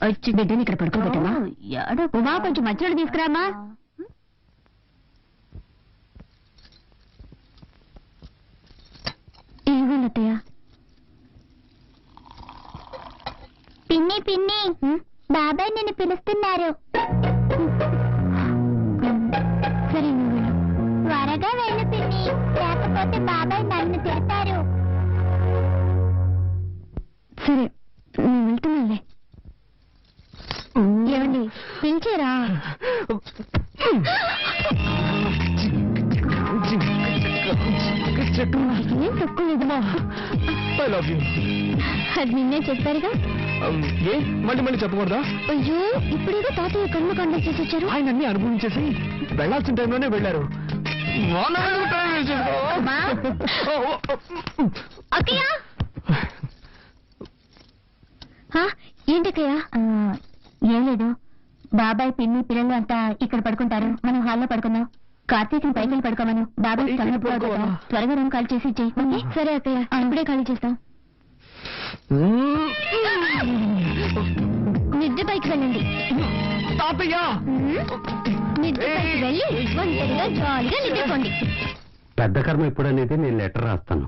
వచ్చి బిడ్డని ఇక్కడ పడుకోబెట్టమా? ఉమా కొంచెం మధ్యలో తీసుకురామా. ఏమన్నయ్య? పిన్ని పిన్ని, బాబాయ్ నిన్ను పిలుస్తున్నారు. సరే నువ్వు త్వరగా వెళ్ళు పిన్ని, లేకపోతే బాబాయ్ నన్ను తిడతారు. సరే నేను వెళ్తున్నానులే. ఏమండి పిలిచారా? ఏం తక్కువ అది నిన్నే చెప్పారుగా. ఏ మళ్ళీ మళ్ళీ చెప్పకూడదా? అయ్యో ఇప్పుడేదో తాతయ్య కన్ను కండ చేసి వచ్చారు. ఆయన అన్ని అనుభవించేసి వెళ్లాల్సిన టైంలోనే వెళ్ళారు. ఏంటక్కయ్య? ఏం లేదు, బాబాయ్ పిన్ని పిల్లలు అంతా ఇక్కడ పడుకుంటారు, మనం హాల్లో పడుకుందాం. కార్తీక్ని పైకి పడుకోమను. బాబాయ్ త్వరగా రూమ్ ఖాళీ చేసి ఇచ్చేయి. సరే అక్కయ్య, ఇప్పుడే ఖాళీ చేస్తాం. నిద్ర పైకి వెళ్ళండి. నిద్ర పైకి వెళ్ళి ఒంటరిగా జాలీగా నిద్రపోండి. పెద్ద కర్మ ఇప్పుడు అనేది నేను లెటర్ రాస్తాను.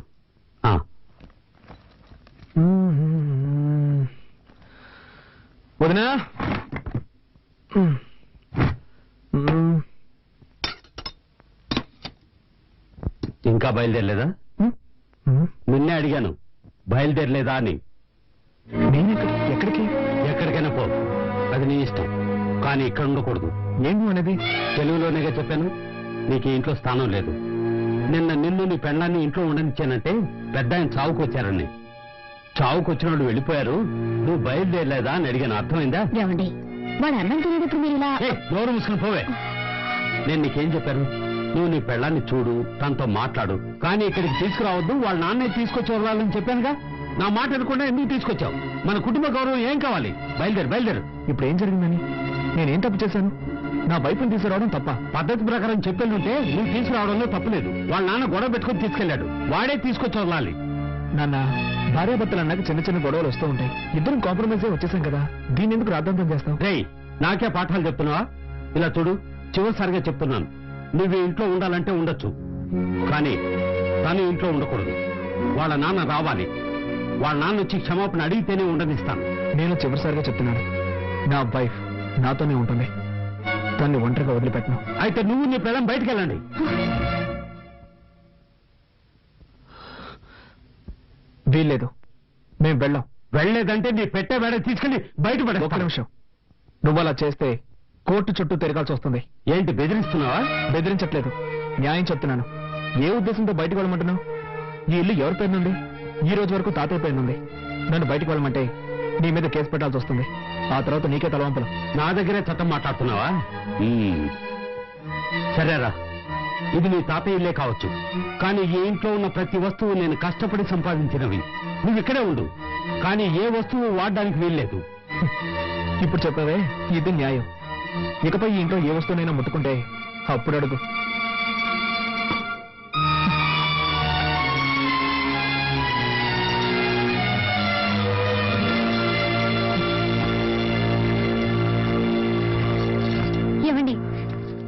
వదినా, ఇంకా బయలుదేరలేదా? నిన్నే అడిగాను బయలుదేరలేదా అని. నేను ఎక్కడికి? ఎక్కడికైనా పో, అది నీ ఇష్టం, కానీ ఇక్కడ ఉండకూడదు. ఏంటి అనేది? తెలుగులోనేగా చెప్పాను, నీకు ఇంట్లో స్థానం లేదు. నిన్ను నీ పెళ్ళాన్ని ఇంట్లో ఉండనిచ్చానంటే పెద్ద ఆయన చావుకు వచ్చారని. చావుకు వచ్చిన వాళ్ళు వెళ్ళిపోయారు, నువ్వు బయలుదేరలేదా అని అడిగాను. అర్థమైందా? ఏమండి వాడు అన్నం తినేటప్పుడు మీరు ఇలా నోరు మూసుకుని పోవే. నేను నీకేం చెప్పాను? నువ్వు నీ పెళ్ళాన్ని చూడు, తనతో మాట్లాడు, కానీ ఇక్కడికి తీసుకురావద్దు, వాళ్ళ నాన్నే తీసుకొచ్చి వదలాలని చెప్పానుగా. నా మాట అనుకుండా ఎందుకు తీసుకొచ్చావు? మన కుటుంబ గౌరవం ఏం కావాలి? బయలుదేరు. ఇప్పుడు ఏం జరిగిందని? నేనేం తప్పు చేశాను? నా వైపుని తీసుకురావడం తప్ప? పద్ధతి ప్రకారం చెప్పేళ్ళుంటే నువ్వు తీసుకురావడంలో తప్పులేదు. వాళ్ళ నాన్న గొడవ పెట్టుకుని తీసుకెళ్లాడు, వాడే తీసుకొచ్చి వదలాలి. నాన్న, భార్యాభర్తలు అన్నాక చిన్న చిన్న గొడవలు వస్తూ ఉంటాయి. ఇద్దరం కాంప్రమైజ్ వచ్చేసాం కదా, దీన్ని ఎందుకు రాద్ధాంతం చేస్తాం? రేయ్, నాకే పాఠాలు చెప్తున్నావా? ఇలా చూడు, చివరిసారిగా చెప్తున్నాను, నువ్వు ఇంట్లో ఉండాలంటే ఉండొచ్చు, కానీ తను ఇంట్లో ఉండకూడదు. వాళ్ళ నాన్న రావాలి, వాళ్ళ నాన్న వచ్చి క్షమాపణ అడిగితేనే ఉండనిస్తాను. నేను చివరిసారిగా చెప్తున్నాను, నా వైఫ్ నాతోనే ఉంటుంది, తన్ని ఒంటరిగా వదిలిపెట్టను. అయితే నువ్వు నీ పిల్లం బయటికి వెళ్ళండి. వీల్లేదు, మేము వెళ్ళాం. వెళ్ళలేదంటే నీ పెట్టే వేడ తీసుకెళ్లి బయటపడే. ఒక్క నిమిషం, నువ్వు అలా చేస్తే కోర్టు చుట్టూ తిరగాల్సి వస్తుంది. ఏంటి బెదిరిస్తున్నావా? బెదిరించట్లేదు, న్యాయం చెప్తున్నాను. ఏ ఉద్దేశంతో బయటకు వెళ్ళమంటున్నావు? ఈ ఇల్లు ఎవరి పేరునుంది? ఈ రోజు వరకు తాతయ్య పేరునుంది. నన్ను బయటకు వెళ్ళమంటే నీ మీద కేసు పెట్టాల్సి వస్తుంది. ఆ తర్వాత నీకే తలవంపలు. నా దగ్గరే చట్టం మాట్లాడుతున్నావా? సరేరా, ఇది నీ తాతయ్య ఇల్లే కావచ్చు, కానీ ఈ ఇంట్లో ఉన్న ప్రతి వస్తువు నేను కష్టపడి సంపాదించినవి. నువ్వు ఇక్కడే ఉండు, కానీ ఏ వస్తువు వాడడానికి వీల్లేదు. ఇప్పుడు చెప్పావే, ఇది న్యాయం. ఇకపై ఈ ఇంట్లో ఏ వస్తువునైనా ముట్టుకుంటే అప్పుడు అడుగు. ఏమండి,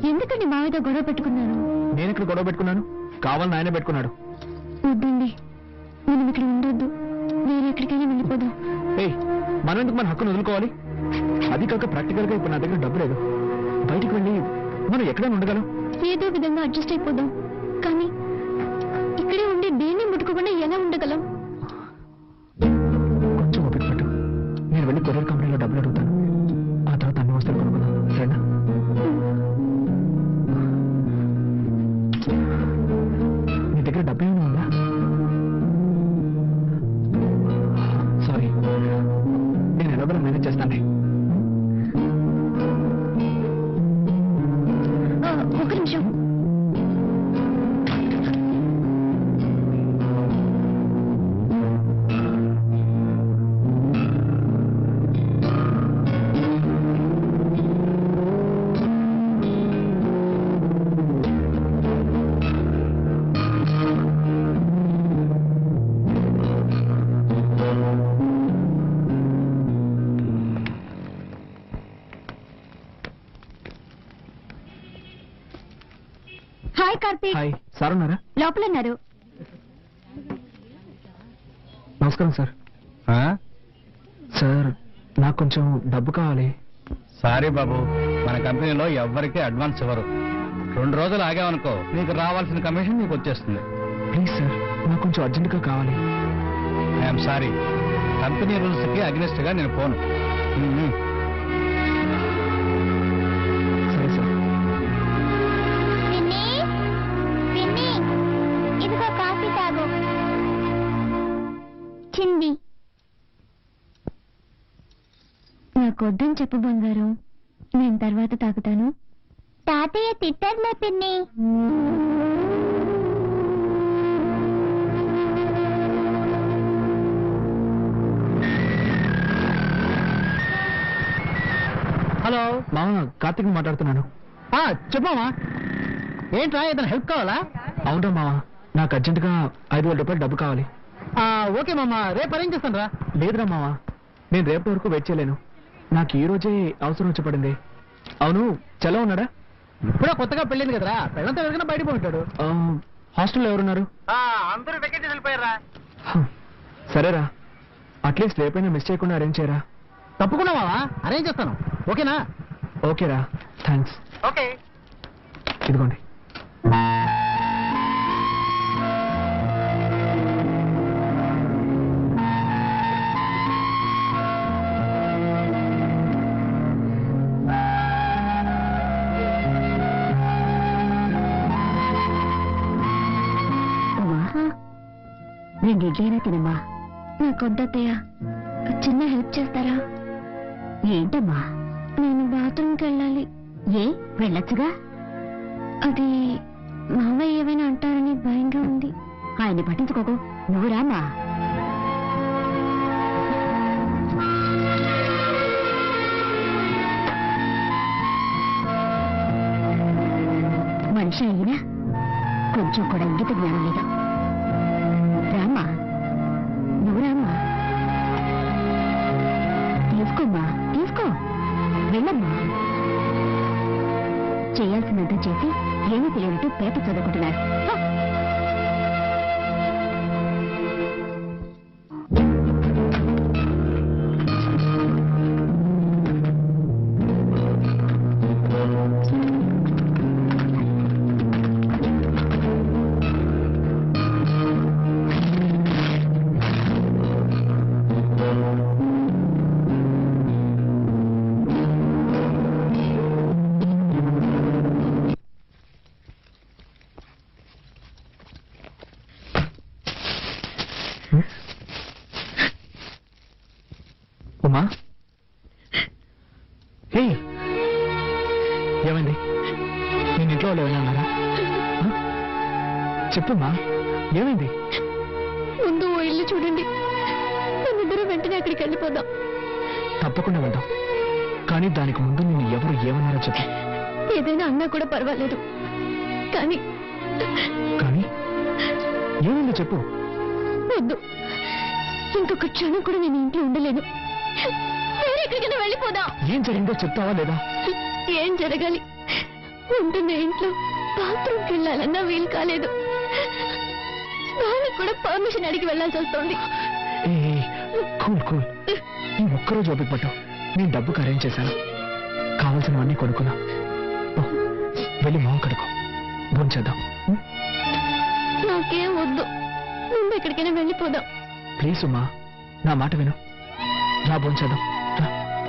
ఎందుకండి మావితో గొడవ పెట్టుకున్నారు? నేను ఇక్కడ గొడవ పెట్టుకున్నాను, కావాలని ఆయన పెట్టుకున్నాడు. వద్దండి, మనం ఇక్కడ ఉండొద్దు, వేరే ఎక్కడికైనా వెళ్ళిపోదాం. మనం ఎందుకు మన హక్కును వదులుకోవాలి? అది కాక ప్రాక్టికల్ గా ఇప్పుడు నా దగ్గర డబ్బు లేదు. బయటికి వెళ్ళి మనం ఎక్కడైనా ఉండగలం. ఏదో విధంగా అడ్జస్ట్ అయిపోదాం, కానీ ఇక్కడే ఉండి దేన్ని ముట్టుకోకుండా ఎలా ఉండగలం? కొంచెం ఓపిక పట్టు, నేను వెళ్ళి కొరియర్ కంపెనీలో డబ్బులు అడుగుతాను. ఆ తర్వాత అన్ని వస్తువులు కొనుక్కుందాం, సరేనా? నీ దగ్గర డబ్బు ఏమైనా ఉందా? సారీ, నేను ఎలా మేనేజ్ చేస్తాను. ఒక నిమిషం. కార్తీక్. హాయ్, సార్ ఉన్నారా? లోపల ఉన్నారు. నమస్కారం సార్. సార్ నాకు కొంచెం డబ్బు కావాలి. సారీ బాబు, మన కంపెనీలో ఎవ్వరికీ అడ్వాన్స్ ఇవ్వరు. 2 రోజులు ఆగామనుకో నీకు రావాల్సిన కమిషన్ నీకు వచ్చేస్తుంది. ప్లీజ్ సార్, నాకు కొంచెం అర్జెంటుగా కావాలి. ఐఎమ్ సారీ, కంపెనీ రూల్స్ కి అగ్నిస్ట్ గా నేను పోను. సరే సార్. పిన్ని పిన్ని ఇదిగో కాఫీ తాగు. చింది. నాకు వద్దని చెప్పు బంగారం, నేను తర్వాత తాగుతాను. తాతయ్య తిట్టర్లే పిన్ని. హలో మామ, కార్తీక్ మాట్లాడుతున్నాను. చెప్పమ్మా, ఏంట్రా ఏదైనా హెల్ప్ కావాలా? అవునా మామ, నాకు అర్జెంటుగా 5,000 రూపాయలు డబ్బు కావాలి. ఓకే మామ, రేపు అరేంజ్ చేస్తాను రా. లేదురా మామ, నేను రేపటి వరకు వెయిట్ చేయలేను. నాకు ఈ రోజే అవసరం వచ్చి పడింది. అవును, చలో ఉన్నాడా? ఇప్పుడే కొత్తగా పెళ్ళింది కదరా, పెళ్ళంతా ఎవరికైనా బయట పోయింటాడు. హాస్టల్లో ఎవరున్నారు? అందరూ వెకేషన్ వెళ్ళిపోయారా. సరేరా, అట్లీస్ట్ రేపైనా మిస్ చేయకుండా అరేంజ్ చేయరా. తప్పకుండా మావా, అరేంజ్ చేస్తాను. ఓకేనా? ఓకేరా, థ్యాంక్స్. ఓకే. ఇదిగోండి. రెండు ఇడ్లీనా తినమ్మా. నాకు వద్దయ్య, చిన్న హెల్ప్ చేస్తారా? ఏంటమ్మా? నేను బాత్రూమ్కి వెళ్ళాలి. ఏ, వెళ్ళొచ్చుగా. అది మామయ్య ఏమైనా అంటారని భయంగా ఉంది. ఆయన్ని పట్టించుకోకు, నువ్వు రామ్మా. మనిషి అయినా కొంచెం కూడా ఇంగిత జ్ఞానం లేదు. రామ్మా, నువ్వు రామ్మా. తీసుకోమ్మా, తీసుకో, వెళ్ళమ్మా. చేయాల్సినంత చేసి ఏమీ తెలియనట్టు పేపర్ చదువుకుంటున్నారు. ఉమా, హే, ఏమైంది? నేను ఇంట్లో వాళ్ళు ఏమైనా అన్నారా? చెప్పమ్మా, ఏమైంది? ముందు ఓ ఇల్లు చూడండి, మనిద్దరం వెంటనే అక్కడికి వెళ్ళిపోదాం. తప్పకుండా వెళ్దాం, కానీ దానికి ముందు నేను ఎవరు ఏమన్నారో చెప్పు. ఏదైనా అన్నా కూడా పర్వాలేదు, కానీ కానీ ఏమైందో చెప్పు. వద్దు, ఇంకొక క్షణం కూడా నేను ఇంట్లో ఉండలేను. వేరే ఎక్కడికైనా వెళ్ళిపోదాం. ఏం జరిగిందో చెప్తావా లేదా? ఏం జరగాలి? ఉంటున్న ఇంట్లో బాత్రూమ్కి వెళ్ళాలన్నా వీలు కాలేదు. వాళ్ళకి కూడా పర్మిషన్ అడిగి వెళ్ళాల్సి వస్తుంది. కూల్ కూల్, ఈ ఒక్కరోజు ఓపిక పట్టు. నేను డబ్బుకి అరేంజ్ చేశాను, కావాల్సినవన్నీ కొనుక్కున్నా. వెళ్ళి మొహం కడుకో, భోంచేద్దాం. నాకేం వద్దు, ముందు ఎక్కడికైనా వెళ్ళిపోదాం. ప్లీజ్ ఉమా, నా మాట విను. రా, భోంచేద్దాం.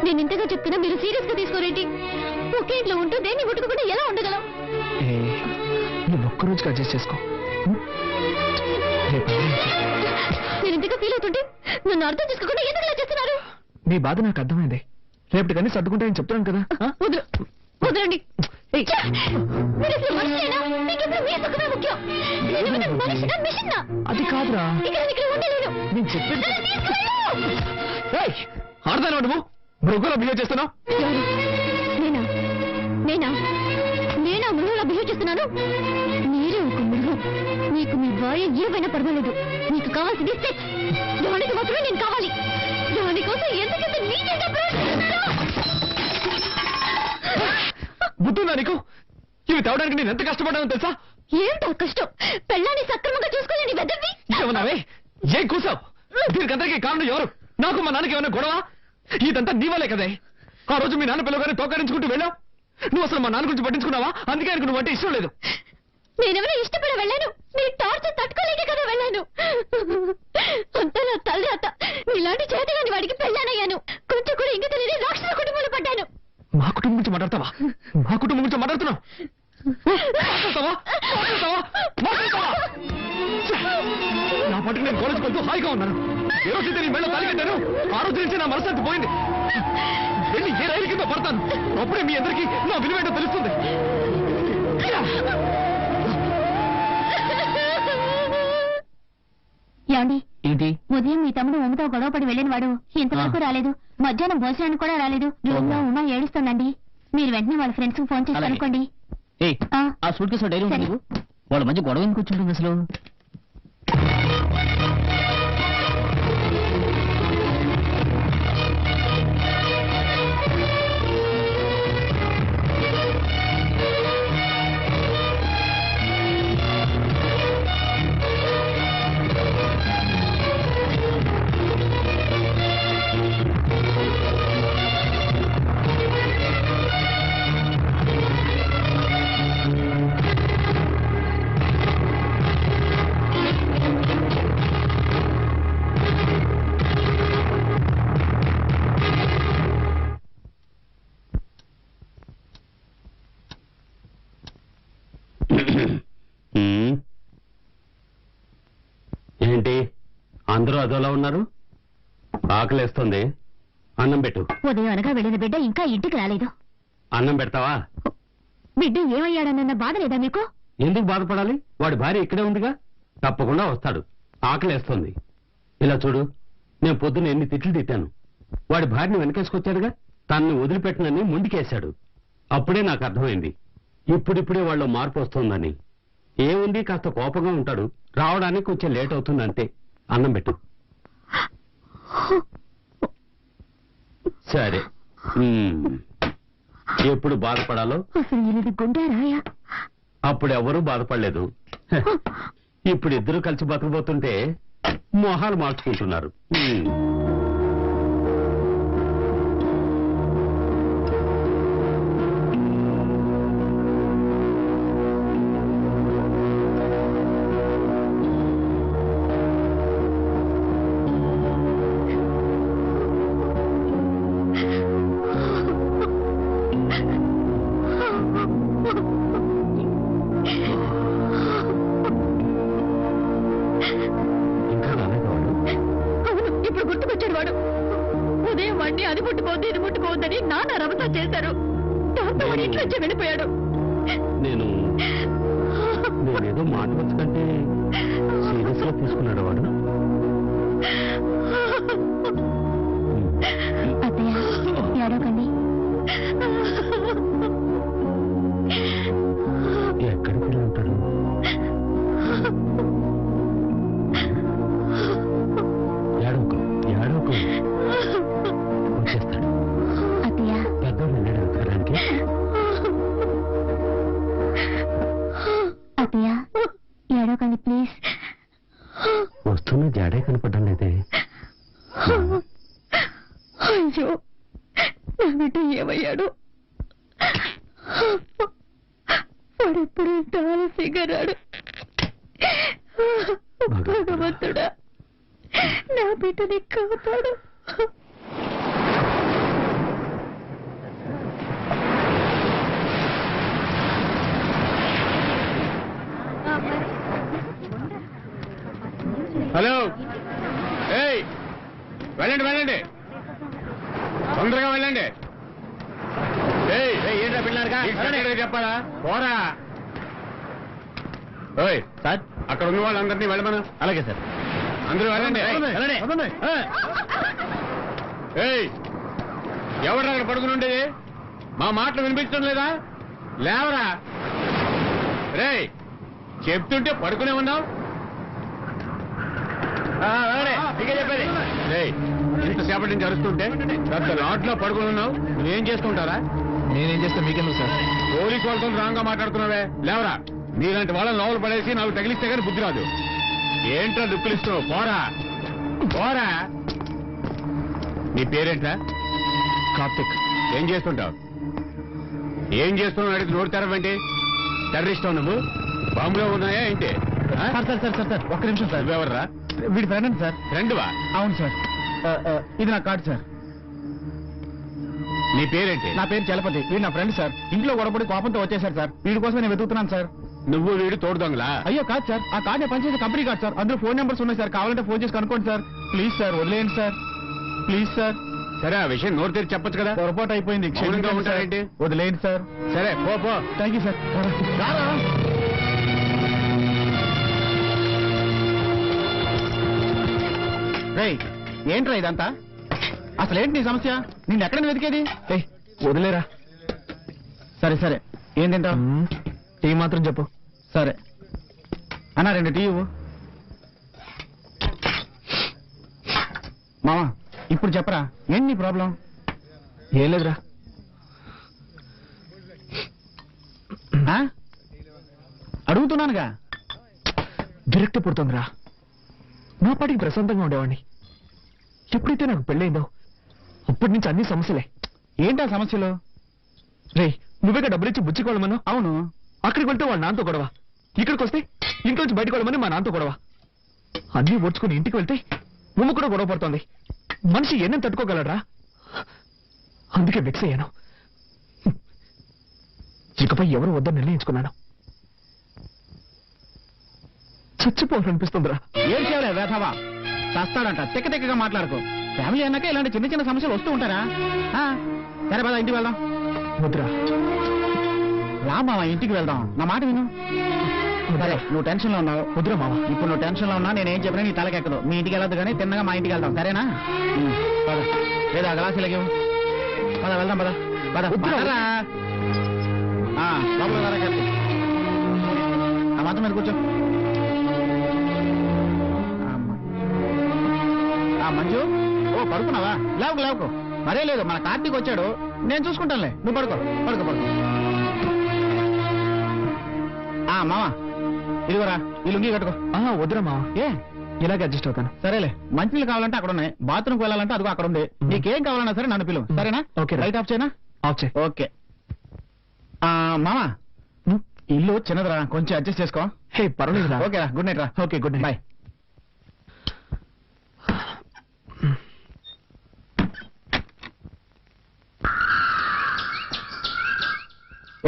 నేను ఇంతగా చెప్తున్నా మీరు సీరియస్ గా తీసుకోరేంటి? ఒకే ఇంట్లో ఉంటూ దేన్ని ముట్టుకోకుండా ఎలా ఉండగలం? నువ్వు ఒక్కరోజుకి అడ్జస్ట్ చేసుకో. రేపు నేను ఇంతగా ఫీల్ అవుతుంటే నన్ను అర్థం చేసుకోకుండా ఎందుకు ఇలా చేస్తున్నారు? నీ బాధ నాకు అర్థమైంది. రేపటి కానీ సర్దుకుంటాయని చెప్తాను కదా. వదలు, వదలండి. మీరు అసలు మనిషేనా? మీకెప్పుడు మీ సుఖమే ముఖ్యం. నేనేమైనా మనిషినా, మిషన్నా? అది కాదురా, ఇక్కడ ఉండలేను. నేను చెప్పేది. ఆడదాను నువ్వు మృగంలా బిహేవ్ చేస్తున్నావు. నేనా నేనా నేనా మృగంలా బిహేవ్ చేస్తున్నాను? మీరే ఒక మృగం. మీకు మీ భార్య ఏమైనా పర్వాలేదు. మీకు కావాల్సింది సెక్స్. దానికి మాత్రమే నేను కావాలి. దానికోసం ఎందుకంత నీచంగా ప్రవర్తిస్తున్నారు? బుద్ధుందా నీకు? ఇవి తేవడానికి నేను ఎంత కష్టపడ్డానో తెలుసా? ఏమిటా కష్టం? పెళ్ళాన్ని సక్రమంగా చూసుకోలేని వెదవి. ఏమన్నావే? ఏం కూసావు? దీనికందరికీ కారణం ఎవరు? నాకు మా నాన్నకి ఏమైనా గొడవ? ఇదంతా నీ వల్లే కదే. ఆ రోజు మీ నాన్న పిల్లగానే తోకరించుకుంటూ వెళ్ళావు. నువ్వు అసలు మా నాన్న గురించి పట్టించుకున్నావా? అందుకే ఆయనకు నువ్వు అంటే ఇష్టం లేదు. నేనెవరో ఇష్టపడి వెళ్ళాను. నీ టార్చర్ తట్టుకోలేకే కదా వెళ్ళాను. అంతా నా తలరాత. నీలాంటి చేతగాని వాడికి పెళ్ళానయ్యాను. కొంచెం కూడా ఇంక తెలియని రాక్షస కుటుంబంలో పడ్డాను. మా కుటుంబం గురించి మాట్లాడతావా? మా కుటుంబం గురించి మాట్లాడుతున్నావు? నా పట్టుకు నేను కాలేజ్కి వెళ్తూ హాయిగా ఉన్నాను. ఏ రోజైతే నీ మెళ్ళ తాలికెట్టాను ఆ రోజు నుంచి నా మనసంతా పోయింది. వెళ్ళి ఏ రైలు కింద పడతాను. అప్పుడే మీ అందరికీ నా విలువేంటో తెలుస్తుంది. ఏమండి? ఏంటి? ఉదయం మీ తమ్ముడు ఉమ్మతో గొడవపడి వెళ్ళిన వాడు ఇంతవరకు రాలేదు. మధ్యాహ్నం భోజనానికి కూడా రాలేదు. రూమ్ లో ఉమ ఏడుస్తుందండి. మీరు వెంటనే వాళ్ళ ఫ్రెండ్స్ కు ఫోన్ చేసి అలాగే. అనుకోండి. ఆ సూట్ కేసు డైరీ ఉంది నీకు? వాళ్ళ మధ్య గొడవ ఎందుకు వచ్చి ఉంటుంది అసలు? ఏంటి అందరూ అదోలా ఉన్నారు? ఆకలేస్తుంది, అన్నం పెట్టు. ఉదయం అనగా వెళ్ళిన బిడ్డ ఇంకా ఇంటికి రాలేదు. అన్నం పెడతావా? బిడ్డ ఏమయ్యాడన్న బాధ లేదా మీకు? ఎందుకు బాధపడాలి? వాడి భార్య ఇక్కడే ఉందిగా, తప్పకుండా వస్తాడు. ఆకలేస్తుంది. ఇలా చూడు, నేను పొద్దున్న ఎన్ని తిట్లు తిట్టాను. వాడి భార్యని వెనకేసుకొచ్చాడుగా, తనని వదిలిపెట్టనని ముందుకేశాడు. అప్పుడే నాకు అర్థమైంది ఇప్పుడిప్పుడే వాళ్ళు మార్పు వస్తుందని. ఏముంది, కాస్త కోపంగా ఉంటాడు, రావడానికి కొంచెం లేట్ అవుతుంది అంతే. అన్నం పెట్టు. సరే, ఎప్పుడు బాధపడాలో అసలు ఇది గుండెరాయా? అప్పుడు ఎవరూ బాధపడలేదు. ఇప్పుడు ఇద్దరు కలిసి బతకబోతుంటే మొహాలు మార్చుకుంటున్నారు. ఇప్పుడు గుర్తుకొచ్చాడు వాడు. ఉదయం వాడిని అది ముట్టుకోవద్దు ఇది ముట్టుకోవద్దని నాన్న రమతా చేశారు. దాంతో వాడి ఇంట్లో వచ్చి వెళ్ళిపోయాడు. నేనేదో మాట్లాడచ్చు కంటే సీరియస్ గా తీసుకున్నాడు వాడు. అత్తయ్య ఏడవకండి. ఎక్కడికి వెళ్ళి ఉంటాడు? ఏడవకు ఏడవకు, వచ్చేస్తాడు. అత్తయ్య పెద్దోడు వెళ్ళాడు ఎక్కడానికి. అత్తయ్య ఏడవకండి ప్లీజ్. వస్తున్న జాడే కనపడడం లేదే. అయ్యో నా బిడ్డ ఏమయ్యాడు? వాడెప్పుడు ఇంత ఆలస్యంగా రాడు. భగవంతుడా నా బిడ్డని కాపాడు. హలో, ఏయ్ వెళ్ళండి వెళ్ళండి, తొందరగా వెళ్ళండి. ఏంటా పిల్లలుగా చెప్పాలా? పోరా. ఓయ్ సార్, అక్కడ ఉన్న వాళ్ళందరినీ వెళ్ళమను. అలాగే సార్, అందరూ వెళ్ళండి. ఏయ్ ఎవరు అక్కడ పడుకుని ఉండేది? మా మాటలు వినిపించడం లేదా? లేవరా. రేయ్ చెప్తుంటే పడుకునే ఉన్నావు. చెప్పేది ఇంతసేపటి నుంచి అరుస్తుంటే పెద్ద లాట్లో పడుకుని ఉన్నావు. నువ్వేం చేసుకుంటారా? నేనేం చేస్తా మీకెందుకు సార్? పోలీసు వాళ్ళతో రాంగ్ గా మాట్లాడుతున్నావే. లేవరా. నీలాంటి వాళ్ళని లోపల పడేసి నాకు తగిలిస్తే కానీ బుద్ధి రాదు. ఏంట్రా దుక్కులిస్తున్నావు? పోరా పోరా. నీ పేరేంట్రా? కార్తిక్. ఏం చేస్తుంటావు? ఏం చేస్తున్నావు అడిగి నోరు తెరవండి. టెర్రరిస్టావు నువ్వు? బాంబులో ఉన్నాయా ఏంటి? సార్ ఒక్క నిమిషం సార్. నువ్వెవర్రా? వీడి ఫ్రెండ్ సార్. ఫ్రెండ్వా? అవును సార్. ఇది నా కార్డు సార్. నీ పేరేంటి? నా పేరు చలపతి. వీడు నా ఫ్రెండ్ సార్. ఇంట్లో గొడవపడి కోపంతో వచ్చేసారు సార్. వీడి కోసం నేను వెతుకుతున్నాను సార్. నువ్వు వీడు తోడు దొంగలా? అయ్యో కాదు సార్, ఆ కార్డు నేను పనిచేసే కంపెనీ కార్డు సార్. అందులో ఫోన్ నెంబర్స్ ఉన్నాయి సార్. కావాలంటే ఫోన్ చేసి కనుక్కోండి సార్. ప్లీజ్ సార్, వదిలేయండి సార్. Please sir. సరే, ఆ విషయం నోరు తెరిచి చెప్పొచ్చు కదా. పొరపాటు అయిపోయింది, మౌనంగా క్షమించండి సార్. ఉంటారేంటి? వదిలేయండి సార్. సరే పో పో. Thank you sir. రారా. రేయ్, ఏంట్రా ఇదంతా? అసలేంటి నీ సమస్య? నిన్ను ఎక్కడ వెతికేది? వదిలేరా. సరే సరే, ఏం తింటావు? టీ మాత్రం చెప్పు. సరే అన్నా, 2 టీ ఇవ్వు. మామా, ఇప్పుడు చెప్పరా, ఏంటి నీ ప్రాబ్లం? ఏం లేదురా. అడుగుతున్నానుగా. విరక్తి పుడుతుందిరా. నా పాటికి ప్రశాంతంగా ఉండేవాడిని. ఎప్పుడైతే నాకు పెళ్ళైందో అప్పటి నుంచి అన్ని సమస్యలే. ఏంటా సమస్యలు? రే, నువ్వేగా డబ్బులిచ్చి బుచ్చికోవడమను. అవును. అక్కడికి వెళ్తే వాళ్ళ నాన్నతో గొడవ, ఇక్కడికి వస్తే ఇంట్లోంచి బయటకు వెళ్ళమని మా నాన్నతో గొడవ. అన్నీ ఓడ్చుకుని ఇంటికి వెళ్తే నువ్వు కూడా గొడవ పడుతోంది. మనిషి ఎన్నం తట్టుకోగలరా? అందుకే వెక్స్ అయ్యాను. ఇకపై ఎవరు వద్దని నిర్ణయించుకున్నాను. చచ్చిపోవాలనిపిస్తుందిరా. ఏం చేయాలి వేధవా? చస్తాడంట. తెక్కగా మాట్లాడుకో. ఫ్యామిలీ అన్నాక ఇలాంటి చిన్న చిన్న సమస్యలు వస్తూ ఉంటారా? సరే పద, ఇంటికి వెళ్దాం. వద్దురా. రామా, ఇంటికి వెళ్దాం. నా మాట విను. సరే, నువ్వు టెన్షన్ లో ఉన్నావు. వద్దురా మామ. ఇప్పుడు నువ్వు టెన్షన్ లో ఉన్నా నేనేం చెప్పినా నీ తలకెక్కదు. మీ ఇంటికి వెళ్ళొద్దు కానీ తిన్నగా మా ఇంటికి వెళ్దాం, సరేనా? పద. లేదా గ్లాసులకి పద, వెళ్దాం పద. పద పదరా. లోపల రా కార్తీక్. ఆ మాత్రం మీద కూర్చో. మంజు, ఓ పడుకున్నావా? లేవుకు. మరే లేదు, మన కార్తీక్ వచ్చాడు, నేను చూసుకుంటానులే. నువ్వు పడుకో. మావా, ఇదిగోరా, ఈ లుంగి కట్టుకో. వద్దురా మావా. ఏ, ఇలాగే అడ్జస్ట్ అవుతాను. సరేలే, మంచినీళ్ళు కావాలంటే అక్కడ ఉన్నాయి, బాత్రూమ్కి వెళ్ళాలంటే అదిగో అక్కడ ఉంది. నీకేం కావాలన్నా సరే నన్ను పిలువు, సరేనా? ఓకే. లైట్ ఆఫ్ చేయనా? ఆఫ్ చేయి. ఓకే. మామా, ఇల్లు చిన్నదిరా, కొంచెం అడ్జస్ట్ చేసుకో. హే, పర్వాలేదు. ఓకేరా, గుడ్ నైట్ రా. Okay, good night. బాయ్.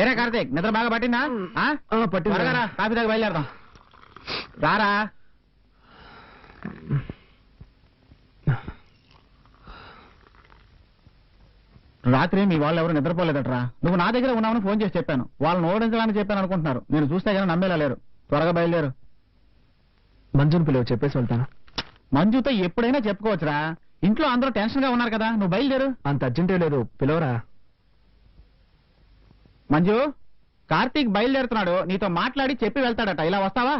ఏరా కార్తీక్, నిద్ర బాగా పట్టిందా? పట్టిందా? కాఫీ దాకా బయలుదేరదాం. రారా. రాత్రి మీ వాళ్ళు ఎవరు నిద్రపోలేదట్రా. నువ్వు నా దగ్గర ఉన్నావని ఫోన్ చేసి చెప్పాను. వాళ్ళని ఓడించడానికి చెప్పాను అనుకుంటున్నారు. నేను చూస్తే కానీ నమ్మేలా లేరు. త్వరగా బయలుదేరు. మంజుని పిలువ, చెప్పేసి వెళ్తాను. మంజుతో ఎప్పుడైనా చెప్పుకోవచ్చురా. ఇంట్లో అందరూ టెన్షన్ గా ఉన్నారు కదా, నువ్వు బయలుదేరు. అంత అర్జెంటే లేదు, పిలవరా. మంజు, కార్తీక్ బయలుదేరుతున్నాడు, నీతో మాట్లాడి చెప్పి వెళ్తాడట. ఇలా వస్తావా?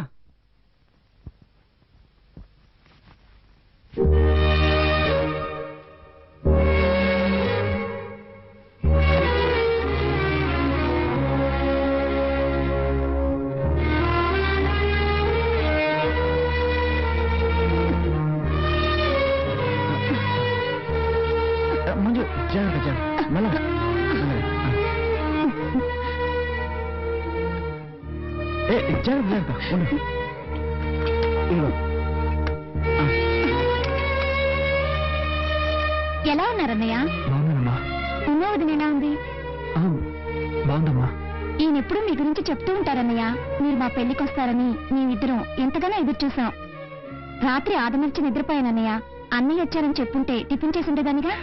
మంజు, జాగ్రత్త. జాగ్రత్త ఉండు. ఎలా ఉన్నారన్నయ్య? బాగున్నానమ్మా. ఉన్నా వదినేనా ఉంది? బాగుందమ్మా. ఈయనెప్పుడు మీ గురించి చెప్తూ ఉంటారన్నయ్య. మీరు మా పెళ్లికి వస్తారని మేమిద్దరం ఎంతగానో ఎదురు చూసాం. రాత్రి ఆదమర్చి నిద్రపోయానన్నయ్య. అన్నయ్య వచ్చారని చెప్పుంటే టిఫిన్ చేసి ఉండేదానిగా.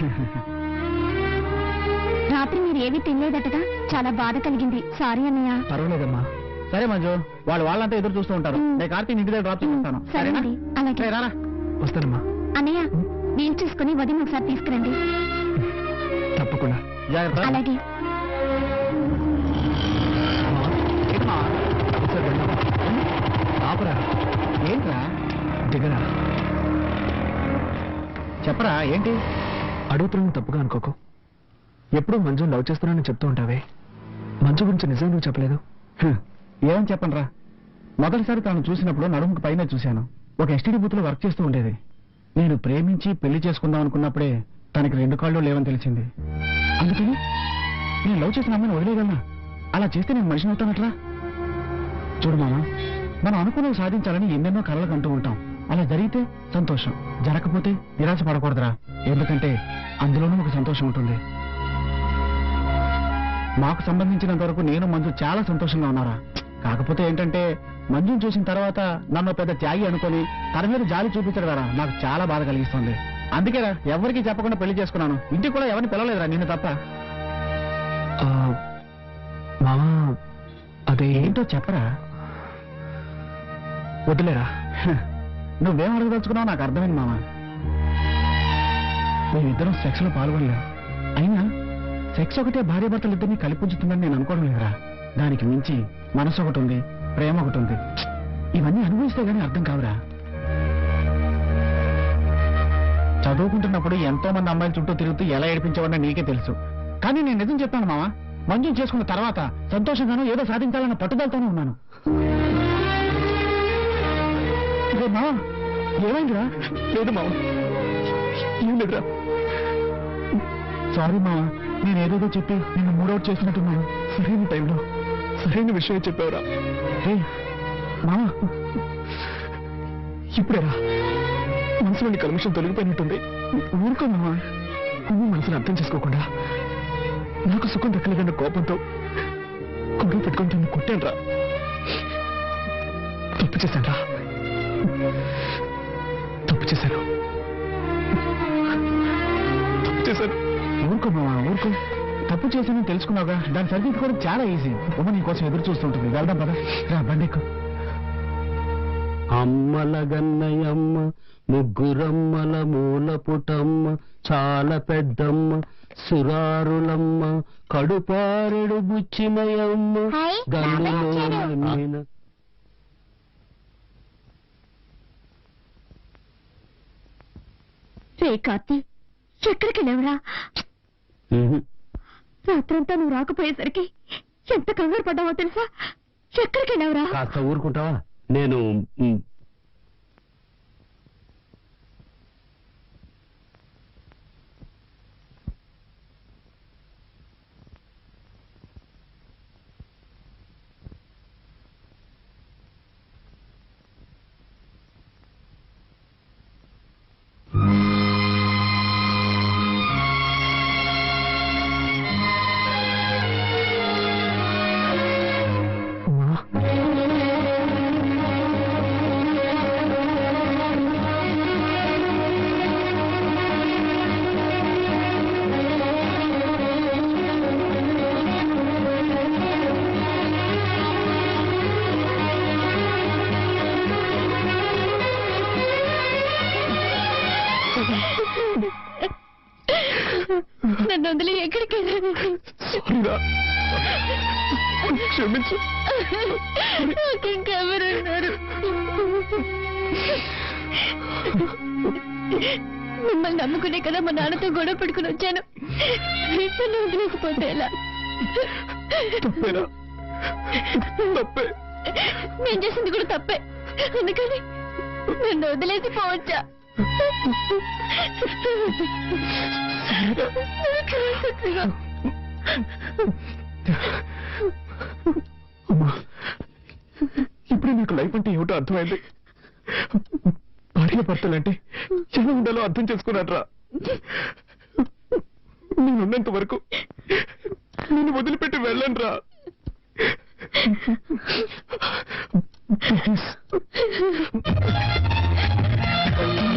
రాత్రి మీరు ఏమీ తినలేదటగా, చాలా బాధ కలిగింది. సారీ అన్నయ్య. పర్వాలేదమ్మా. సరే మంజు, వాళ్ళంతా ఎదురు చూస్తూ ఉంటారు. నేను కార్తీక్ ఇంటి దగ్గర డ్రాప్ చేస్తాను. సరేనండి, అలాగే. రారా. వస్తానమ్మా. అన్నయ్య, వీలు చూసుకుని వదిన ఒకసారి తీసుకురండి. తప్పకుండా. జాగ్రత్త. అలాగే. ఆపరా. ఏంట్రా? దిగరా. చెప్పరా, ఏంటి? అడుగుతున్నాను, తప్పుగా అనుకోకు. ఎప్పుడు మంజు లవ్ చేస్తున్నానని చెప్తూ ఉంటావే, మంజు గురించి నిజం నువ్వు చెప్పలేదు. ఏమని చెప్పండి రా, మొదటిసారి తను చూసినప్పుడు నడుముకు పైన చూశాను. ఒక ఎస్టీడీ బూత్ లో వర్క్ చేస్తూ ఉండేది. నేను ప్రేమించి పెళ్లి చేసుకుందాం అనుకున్నప్పుడే తనకి 2 కాళ్ళు లేవని తెలిసింది. అందుకని నేను లవ్ చేసిన అమ్మాయిని వదిలేయగలనా? అలా చేస్తే నేను మనిషిని అవుతానట్రా? చూడు మామ, మనం అనుకున్నవి సాధించాలని ఎన్నెన్నో కలలకు అంటూ ఉంటాం. అలా జరిగితే సంతోషం, జరగకపోతే నిరాశ పడకూడదురా. ఎందుకంటే అందులోనూ ఒక సంతోషం ఉంటుంది. మాకు సంబంధించినంత వరకు నేను మంజు చాలా సంతోషంగా ఉన్నారా. కాకపోతే ఏంటంటే మంజుని చూసిన తర్వాత నన్ను పెద్ద త్యాగి అనుకొని తన మీద జాలి చూపించడం ద్వారా నాకు చాలా బాధ కలిగిస్తుంది. అందుకేరా ఎవరికి చెప్పకుండా పెళ్లి చేసుకున్నాను. ఇంటికి కూడా ఎవరిని పిలవలేదురా, నిన్ను తప్ప. మామా అదే ఏంటో చెప్పరా. వదిలేరా, నువ్వేం అడగదలుచుకున్నావు నాకు అర్థమైంది మామ. మేమిద్దరం సెక్స్ లో పాల్గొనలేం. అయినా సెక్స్ ఒకటే భార్యాభర్తలు ఇద్దరిని కలిపుంచుతుందని నేను అనుకోవడం లేదురా. దానికి మించి మనసు ఒకటి ఉంది, ప్రేమ ఒకటి ఉంది. ఇవన్నీ అనుభవిస్తే గానీ అర్థం కావురా. చదువుకుంటున్నప్పుడు ఎంతో మంది అమ్మాయిల చుట్టూ తిరుగుతూ ఎలా ఏడిపించేవాడినా నీకే తెలుసు. కానీ నేను నిజం చెప్పాను మామ, మంజుని చేసుకున్న తర్వాత సంతోషంగానూ ఏదో సాధించాలన్న పట్టుదలతోనే ఉన్నాను. మావా ఏమైందిరా? లేదు మావ, ఏం లేదురా. సారీ మావా, నేను ఏదేదో చెప్పి నిన్ను మూడౌట్ చేసినట్టున్నాను. సరైన టైంలో సరైన విషయం చెప్పావురా. మావా ఇప్పుడేరా మనసులోని కల్మషం తొలగిపోయినట్టుంది. ఊరుకో మావా, నువ్వు మనసుని అర్థం చేసుకోకుండా నాకు సుఖం దక్కలేదన్న కోపంతో గొడవ పెట్టుకుని నిన్ను కొట్టాను రా. తప్పు చేశాను. ఊరుకో మావా, ఊరుకో. తప్పు చేశానని తెలుసుకున్నావుగా, దాన్ని సరిదిద్దుకోవడం చాలా ఈజీ. ఉమ్మ నీ కోసం ఎదురు చూస్తుంటుంది. వెళ్దాం పద, రా బండెక్కు. అమ్మల గన్నయమ్మ, ముగ్గురమ్మల మూల పుటమ్మ, చాలా పెద్దమ్మ, సురారులమ్మ, కడుపారెడు బుచ్చిమయమ్మ, హాయ్, గల్లులో రే కార్తీ, ఎక్కడికి లేవరా? రాత్రంతా నువ్వు రాకపోయేసరికి ఎంత కంగారు పడ్డావో తెలుసా? ఎక్కడికి లేవరా? కాస్త ఊరుకుంటావా? నేను నన్ను వదిలి ఎక్కడికి క్షమించు. ఇంకెవరున్నారు? మిమ్మల్ని నమ్ముకునే కదా మా నాన్నతో గొడవ పెట్టుకుని వచ్చాను. నన్ను వదిలేకపోతే ఎలా? తప్పేనా? తప్పే. నేను చేసింది కూడా తప్పే. అందుకని నన్ను వదిలేసి పోవచ్చా? ఇప్పుడు నాకు లైఫ్ అంటే ఏమిటో అర్థమైంది. భార్యాభర్తలంటే ఎలా ఉండాలో అర్థం చేసుకున్నాడ్రా. నేనున్నంత వరకు నేను వదిలిపెట్టి వెళ్ళను రా. Please.